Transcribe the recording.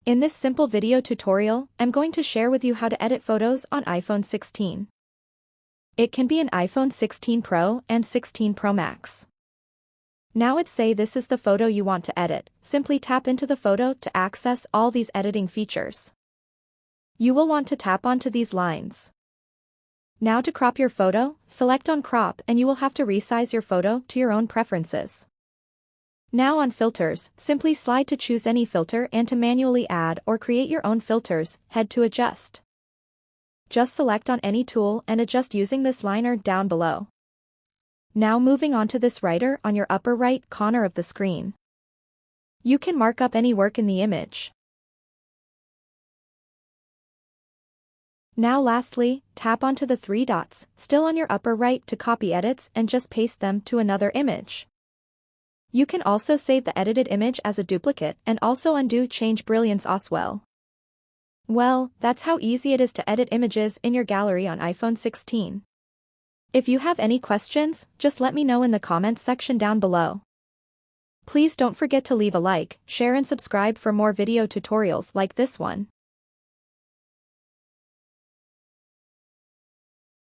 In this simple video tutorial, I'm going to share with you how to edit photos on iPhone 16. It can be an iPhone 16 Pro and 16 Pro Max. Now let's say this is the photo you want to edit. Simply tap into the photo to access all these editing features. You will want to tap onto these lines. Now to crop your photo, select on crop and you will have to resize your photo to your own preferences. Now on filters, simply slide to choose any filter and to manually add or create your own filters, head to adjust. Just select on any tool and adjust using this liner down below. Now moving on to this writer on your upper right corner of the screen. You can mark up any work in the image. Now lastly, tap onto the three dots, still on your upper right to copy edits and just paste them to another image. You can also save the edited image as a duplicate and also undo change brilliance as well. Well, that's how easy it is to edit images in your gallery on iPhone 16. If you have any questions, just let me know in the comments section down below. Please don't forget to leave a like, share and subscribe for more video tutorials like this one.